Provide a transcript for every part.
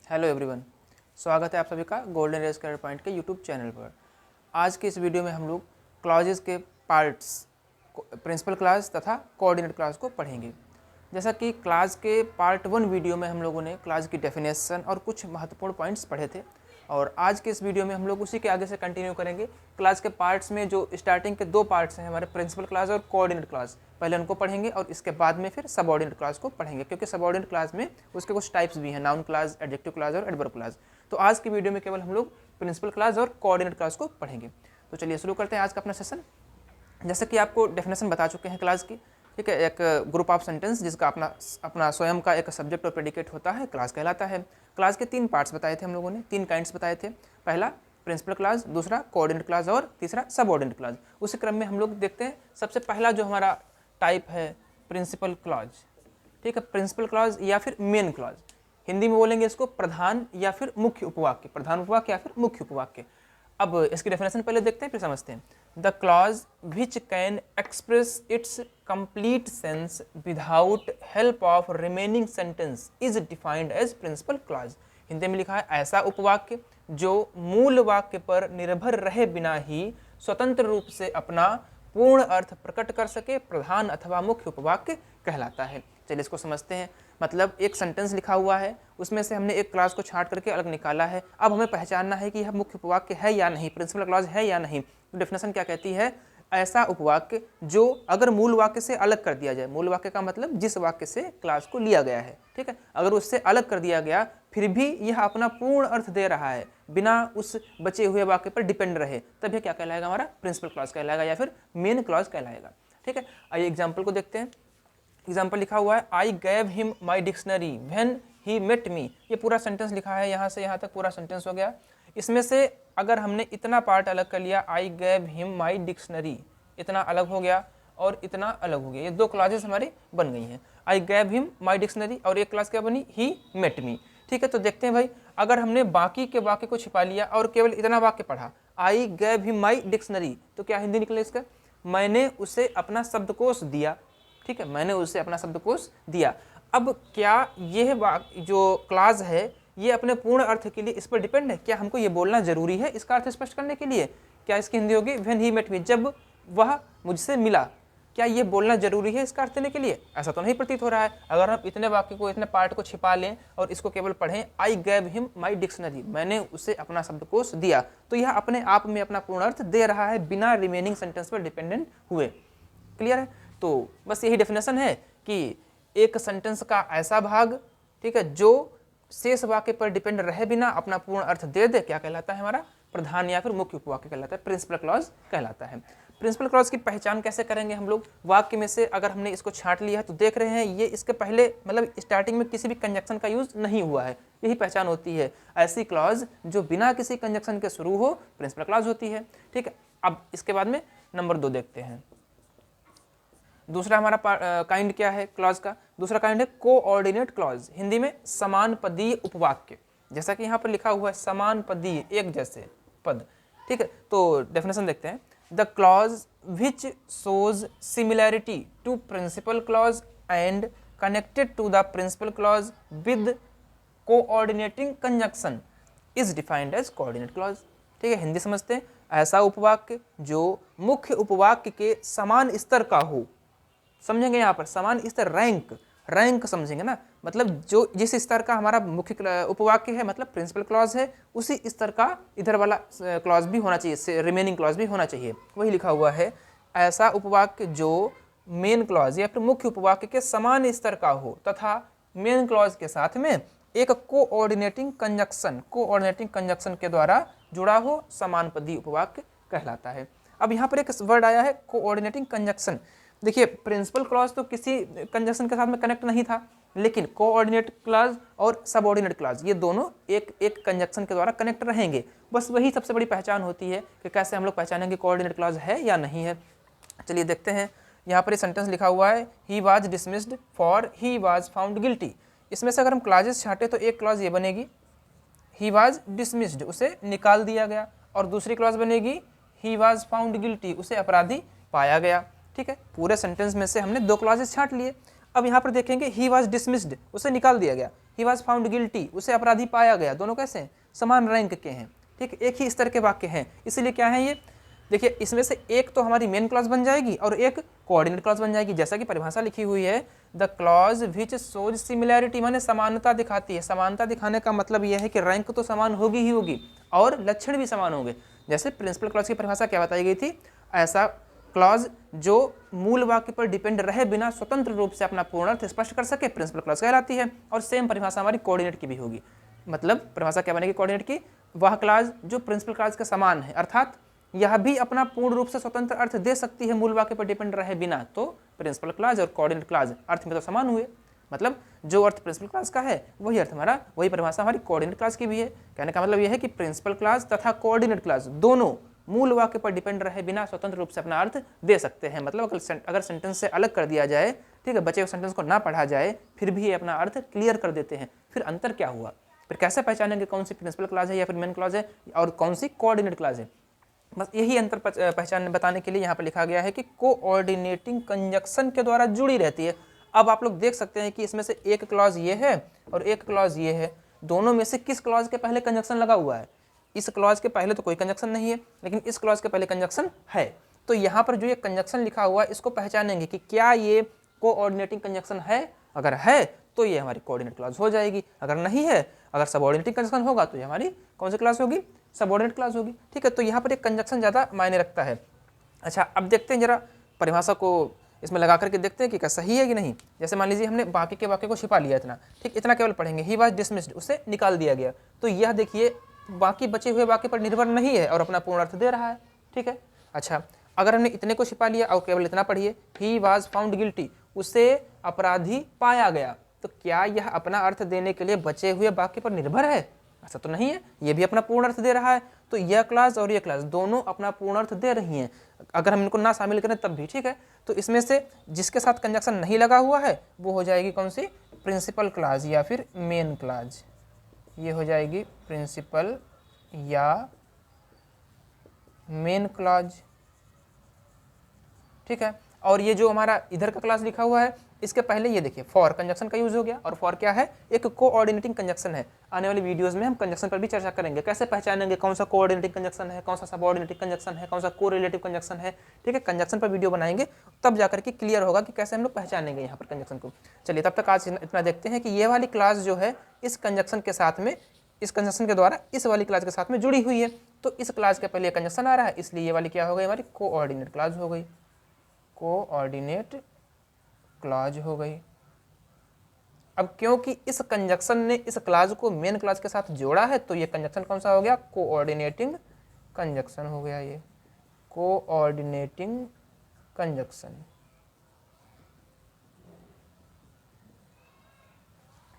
Hello everyone, स्वागत है आप सभी का गोल्डन रेस करियर पॉइंट के यूट्यूब चैनल पर। आज के इस वीडियो में हम लोग क्लॉजेस के पार्ट्स, प्रिंसिपल क्लॉज तथा कोऑर्डिनेट क्लॉज को पढ़ेंगे। जैसा कि क्लॉज के पार्ट 1 वीडियो में हम लोगों ने क्लॉज की डेफिनेशन और कुछ महत्वपूर्ण पॉइंट्स पढ़े थे, और आज के इस वीडियो में हम लोग उसी के आगे से कंटिन्यू करेंगे। क्लॉज के पार्ट्स में जो स्टार्टिंग के 2 पार्ट्स हैं हमारे, प्रिंसिपल क्लॉज और कोऑर्डिनेट क्लॉज, पहले उनको पढ़ेंगे और इसके बाद में फिर सबऑर्डिनेट क्लॉज को पढ़ेंगे, क्योंकि सबऑर्डिनेट क्लॉज में उसके कुछ टाइप्स भी हैं, नाउन क्लॉज, एडजेक्टिव क्लॉज और एडवर्ब क्लॉज। तो आज की वीडियो में केवल हम लोग प्रिंसिपल क्लॉज और कोऑर्डिनेट क्लॉज को पढ़ेंगे। तो चलिए शुरू करते हैं आज का अपना सेशन। जैसे कि आपको डेफिनेशन बता चुके हैं क्लॉज की, ठीक है। एक ग्रुप ऑफ सेंटेंस जिसका अपना स्वयं का एक सब्जेक्ट और प्रेडिकेट होता है, क्लॉज कहलाता है। क्लॉज के 3 पार्ट्स बताए थे हम लोगों ने, 3 काइंड्स बताए थे। पहला प्रिंसिपल क्लॉज, दूसरा कोऑर्डिनेट क्लॉज और तीसरा सबऑर्डिनेट क्लॉज। उसी क्रम में हम लोग देखते हैं सबसे पहला जो हमारा टाइप है प्रिंसिपल क्लॉज, ठीक है। प्रिंसिपल क्लॉज या फिर मेन क्लॉज, हिंदी में बोलेंगे इसको प्रधान या फिर मुख्य उपवाक्य, प्रधान उपवाक्य या फिर मुख्य उपवाक्य। अब इसकी डेफिनेशन पहले देखते हैं फिर समझते हैं। The clause which can express its complete sense without help of remaining sentence is defined as principal clause. Hindi में लिखा है ऐसा उपवाक्य जो मूल वाक्य पर निर्भर रहे बिना ही स्वतंत्र रूप से अपना पूर्ण अर्थ प्रकट कर सके, प्रधान अथवा मुख्य उपवाक्य कहलाता है। चलिए इसको समझते हैं। मतलब एक सेंटेंस लिखा हुआ है, उसमें से हमने एक क्लॉज को छांट करके अलग निकाला है। अब हमें पहचानना है कि यह मुख्य उपवाक्य है या नहीं, प्रिंसिपल क्लॉज है या नहीं। तो डेफिनेशन क्या कहती है? ऐसा उपवाक्य जो अगर मूल वाक्य से अलग कर दिया जाए, मूल वाक्य का मतलब जिस वाक्य से क्लॉज को लिया गया है, ठीक है, अगर उससे अलग कर दिया गया फिर भी यह अपना पूर्ण अर्थ दे रहा है बिना उस बचे हुए वाक्य पर डिपेंड रहे, तब यह क्या कहलाएगा? हमारा प्रिंसिपल क्लॉज कहलाएगा या फिर मेन क्लॉज कहलाएगा, ठीक है। आइए एग्जाम्पल को देखते हैं। एग्जाम्पल लिखा हुआ है I gave him my dictionary when he met me. ये पूरा सेंटेंस लिखा है, यहाँ से यहाँ तक पूरा सेंटेंस हो गया। इसमें से अगर हमने इतना पार्ट अलग कर लिया, आई गैव हिम माई डिक्शनरी, इतना अलग हो गया और इतना अलग हो गया, ये 2 क्लॉजेस हमारी बन गई हैं। आई गैव हिम माई डिक्शनरी और एक क्लॉज क्या बनी? ही मेट मी, ठीक है। तो देखते हैं भाई, अगर हमने बाकी के वाक्य को छिपा लिया और केवल इतना वाक्य पढ़ा, आई गैव हिम माई डिक्शनरी, तो क्या हिंदी निकले इसका? मैंने उसे अपना शब्दकोश दिया, ठीक है, मैंने उसे अपना शब्दकोश दिया। अब क्या यह जो क्लॉज है ये अपने पूर्ण अर्थ के लिए इस पर डिपेंड है? क्या हमको ये बोलना जरूरी है इसका अर्थ स्पष्ट करने के लिए? क्या इसकी हिंदी होगी व्हेन ही मेट मी, जब वह मुझसे मिला। क्या ये बोलना जरूरी है इसका अर्थ देने के लिए? ऐसा तो नहीं प्रतीत हो रहा है। अगर हम इतने वाक्य को, इतने पार्ट को छिपा लें और इसको केवल पढ़ें, आई गैव हिम माई डिक्शनरी, मैंने उसे अपना शब्दकोश दिया, तो यह अपने आप में अपना पूर्ण अर्थ दे रहा है बिना रिमेनिंग सेंटेंस पर डिपेंडेंट हुए। क्लियर है? तो बस यही डेफिनेशन है कि एक सेंटेंस का ऐसा भाग, ठीक है, जो शेष वाक्य पर डिपेंड रहे बिना अपना पूर्ण अर्थ दे दे, क्या कहलाता है? हमारा प्रधान या फिर मुख्य उपवाक्य कहलाता है, प्रिंसिपल क्लॉज कहलाता है। प्रिंसिपल क्लॉज की पहचान कैसे करेंगे हम लोग? वाक्य में से अगर हमने इसको छांट लिया है तो देख रहे हैं ये इसके पहले मतलब स्टार्टिंग में किसी भी कंजक्शन का यूज नहीं हुआ है, यही पहचान होती है। ऐसी क्लॉज जो बिना किसी कंजक्शन के शुरू हो, प्रिंसिपल क्लॉज होती है, ठीक है। अब इसके बाद में नंबर 2 देखते हैं। दूसरा हमारा काइंड क्या है क्लॉज का? दूसरा काइंड है कोऑर्डिनेट क्लॉज, हिंदी में समान पदीय उपवाक्य। जैसा कि यहाँ पर लिखा हुआ है समान पदीय, एक जैसे पद, ठीक है। तो डेफिनेशन देखते हैं। The clause which shows similarity to principal clause and connected to the principal clause with coordinating conjunction is defined as coordinate clause, ठीक है। हिंदी समझते हैं। ऐसा उपवाक्य जो मुख्य उपवाक्य के समान स्तर का हो, समझेंगे यहाँ पर समान स्तर, रैंक समझेंगे ना, मतलब जो जिस स्तर का हमारा मुख्य उपवाक्य है मतलब प्रिंसिपल क्लॉज है, उसी स्तर का इधर वाला क्लॉज भी होना चाहिए, रिमेनिंग क्लॉज भी होना चाहिए। वही लिखा हुआ है ऐसा उपवाक्य जो मेन क्लॉज या फिर मुख्य उपवाक्य के समान स्तर का हो तथा मेन क्लॉज के साथ में एक कोऑर्डिनेटिंग कंजक्शन के द्वारा जुड़ा हो, समान पदीय उपवाक्य कहलाता है। अब यहाँ पर एक वर्ड आया है कोऑर्डिनेटिंग कंजक्शन। देखिए प्रिंसिपल क्लॉज तो किसी कंजक्शन के साथ में कनेक्ट नहीं था, लेकिन कोऑर्डिनेट क्लॉज और सबऑर्डिनेट क्लॉज ये दोनों एक कंजक्शन के द्वारा कनेक्ट रहेंगे। बस वही सबसे बड़ी पहचान होती है कि कैसे हम लोग पहचानेंगे कोऑर्डिनेट क्लॉज है या नहीं है। चलिए देखते हैं। यहाँ पर ये सेंटेंस लिखा हुआ है he was dismissed for he was found guilty. इसमें से अगर हम क्लॉजेस छांटे तो एक क्लॉज ये बनेगी ही वाज डिसमिस्ड, उसे निकाल दिया गया, और दूसरी क्लॉज बनेगी ही वाज फाउंड गिल्टी, उसे अपराधी पाया गया, ठीक है। पूरे सेंटेंस में से हमने 2 क्लॉजेस छांट लिए। अब यहाँ पर देखेंगे ही वाज डिसमिस्ड, उसे निकाल दिया गया, ही वॉज फाउंड गिल्टी, उसे अपराधी पाया गया। दोनों कैसे हैं? समान रैंक के हैं, ठीक, एक ही स्तर के वाक्य हैं, इसलिए क्या है ये, देखिए इसमें से एक तो हमारी मेन क्लॉज बन जाएगी और एक कोऑर्डिनेट क्लॉज बन जाएगी। जैसा कि परिभाषा लिखी हुई है, the clause which shows similarity, माने समानता दिखाती है। समानता दिखाने का मतलब यह है कि रैंक तो समान होगी ही होगी और लक्षण भी समान होंगे। जैसे प्रिंसिपल क्लॉज की परिभाषा क्या बताई गई थी, ऐसा क्लॉज जो मूल वाक्य पर डिपेंड रहे बिना स्वतंत्र रूप से अपना पूर्ण अर्थ स्पष्ट कर सके, प्रिंसिपल क्लॉज कहलाती है। और सेम परिभाषा हमारी कोऑर्डिनेट की भी होगी। मतलब परिभाषा क्या बनेगी कोऑर्डिनेट की, वह क्लॉज जो प्रिंसिपल क्लॉज के समान है, अर्थात यह भी अपना पूर्ण रूप से स्वतंत्र अर्थ दे सकती है मूल वाक्य पर डिपेंड रहे बिना। तो प्रिंसिपल क्लॉज और कोऑर्डिनेट क्लॉज अर्थ में तो समान हुए, मतलब जो अर्थ प्रिंसिपल क्लॉज का है वही अर्थ हमारा, वही परिभाषा हमारी कोऑर्डिनेट क्लॉज की भी है। कहने का मतलब यह है कि प्रिंसिपल क्लॉज तथा कोऑर्डिनेट क्लॉज दोनों मूल वाक्य पर डिपेंड रहे बिना स्वतंत्र रूप से अपना अर्थ दे सकते हैं। मतलब अगर सेंटेंस से अलग कर दिया जाए, ठीक है, बचे हुए सेंटेंस को ना पढ़ा जाए, फिर भी ये अपना अर्थ क्लियर कर देते हैं। फिर अंतर क्या हुआ, फिर कैसे पहचानेंगे कौन सी प्रिंसिपल क्लॉज है या फिर मेन क्लॉज है और कौन सी कोऑर्डिनेट क्लॉज है? बस यही अंतर पहचान बताने के लिए यहाँ पर लिखा गया है कि कोऑर्डिनेटिंग कंजक्शन के द्वारा जुड़ी रहती है। अब आप लोग देख सकते हैं कि इसमें से एक क्लॉज ये है और एक क्लॉज ये है, दोनों में से किस क्लॉज के पहले कंजक्शन लगा हुआ है? इस क्लॉज के पहले तो कोई कंजक्शन नहीं है, लेकिन इस क्लॉज के पहले कंजक्शन है। तो यहाँ पर जो ये कंजक्शन लिखा हुआ है इसको पहचानेंगे कि क्या ये कोऑर्डिनेटिंग कंजक्शन है। अगर है तो ये हमारी कोऑर्डिनेट क्लॉज हो जाएगी, अगर नहीं है, अगर सबऑर्डिनेटिंग कंजक्शन होगा तो ये हमारी कौन सी क्लॉज होगी? सबऑर्डिनेट क्लॉज होगी, ठीक है। तो यहाँ पर एक कंजक्शन ज़्यादा मायने रखता है। अच्छा, अब देखते हैं जरा परिभाषा को इसमें लगा करके देखते हैं कि क्या सही है कि नहीं। जैसे मान लीजिए हमने बाकी के वाक्य को छिपा लिया इतना, ठीक, इतना केवल पढ़ेंगे, ही वाज डिसमिस्ड, उसे निकाल दिया गया। तो यह देखिए बाकी बचे हुए वाक्य पर निर्भर नहीं है और अपना पूर्ण अर्थ दे रहा है, ठीक है। अच्छा, अगर हमने इतने को छिपा लिया और केवल इतना पढ़िए, ही वाज फाउंड गिल्टी, उसे अपराधी पाया गया, तो क्या यह अपना अर्थ देने के लिए बचे हुए वाक्य पर निर्भर है? ऐसा तो नहीं है, ये भी अपना पूर्ण अर्थ दे रहा है। तो यह क्लास और यह क्लास दोनों अपना पूर्ण अर्थ दे रही हैं, अगर हम इनको ना शामिल करें तब भी, ठीक है। तो इसमें से जिसके साथ कंजक्शन नहीं लगा हुआ है वो हो जाएगी कौन सी? प्रिंसिपल क्लास या फिर मेन क्लास। ये हो जाएगी प्रिंसिपल या मेन क्लॉज, ठीक है। और ये जो हमारा इधर का क्लास लिखा हुआ है इसके पहले ये देखिए फॉर कंजक्शन का यूज हो गया, और फॉर क्या है? एक कोऑर्डिनेटिंग कंजक्शन है। आने वाली वीडियोस में हम कंजक्शन पर भी चर्चा करेंगे, कैसे पहचानेंगे कौन सा कोऑर्डिनेटिंग कंजक्शन है, कौन सा सबऑर्डिनेटिंग कंजक्शन है, कौन सा कोरिलेटिव कंजक्शन है, ठीक है। कंजक्शन पर वीडियो बनाएंगे तब जाकर के क्लियर होगा कि कैसे हम लोग पहचानेंगे यहाँ पर कंजक्शन को। चलिए तब तक आज इतना देखते हैं कि ये वाली क्लास जो है इस कंजक्शन के साथ में, इस कंजक्शन के द्वारा इस वाली क्लास के साथ में जुड़ी हुई है। तो इस क्लास के पहले कंजक्शन आ रहा है, इसलिए ये वाली क्या हो गई? हमारी कोऑर्डिनेट क्लास हो गई, कोऑर्डिनेट क्लॉज हो गई। अब क्योंकि इस कंजक्शन ने इस क्लॉज को मेन क्लॉज के साथ जोड़ा है तो ये कंजक्शन कौन सा हो गया? कोऑर्डिनेटिंग कंजक्शन हो गया, ये कोऑर्डिनेटिंग कंजक्शन,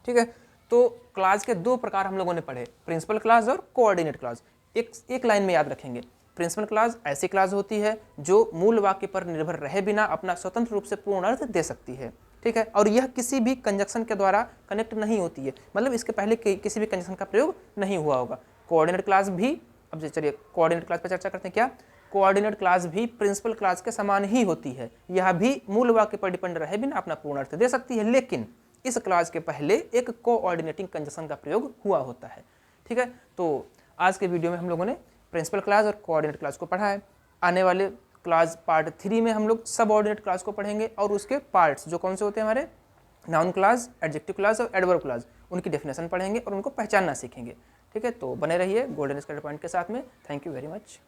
ठीक है। तो क्लॉज के दो प्रकार हम लोगों ने पढ़े, प्रिंसिपल क्लॉज और कोऑर्डिनेट क्लॉज। एक लाइन में याद रखेंगे, प्रिंसिपल क्लॉज ऐसी क्लॉज होती है जो मूल वाक्य पर निर्भर रहे बिना अपना स्वतंत्र रूप से पूर्ण अर्थ दे सकती है, ठीक है। और यह किसी भी कंजक्शन के द्वारा कनेक्ट नहीं होती है, मतलब इसके पहले किसी भी कंजक्शन का प्रयोग नहीं हुआ होगा। कोऑर्डिनेट क्लॉज भी, अब चलिए कोऑर्डिनेट क्लॉज पर चर्चा करते हैं। क्या कोऑर्डिनेट क्लॉज भी प्रिंसिपल क्लॉज के समान ही होती है, यह भी मूल वाक्य पर डिपेंड रहे बिना अपना पूर्ण अर्थ दे सकती है, लेकिन इस क्लॉज के पहले एक कोऑर्डिनेटिंग कंजक्शन का प्रयोग हुआ होता है, ठीक है। तो आज के वीडियो में हम लोगों ने प्रिंसिपल क्लॉज और कोऑर्डिनेट क्लॉज को पढ़ा है। आने वाले क्लॉज पार्ट 3 में हम लोग सबऑर्डिनेट क्लॉज को पढ़ेंगे और उसके पार्ट्स जो कौन से होते हैं हमारे, नाउन क्लॉज, एडजेक्टिव क्लॉज और एडवर्ब क्लॉज, उनकी डेफिनेशन पढ़ेंगे और उनको पहचानना सीखेंगे, ठीक है। तो बने रहिए गोल्डन स्क्वायर पॉइंट के साथ में। Thank you very much.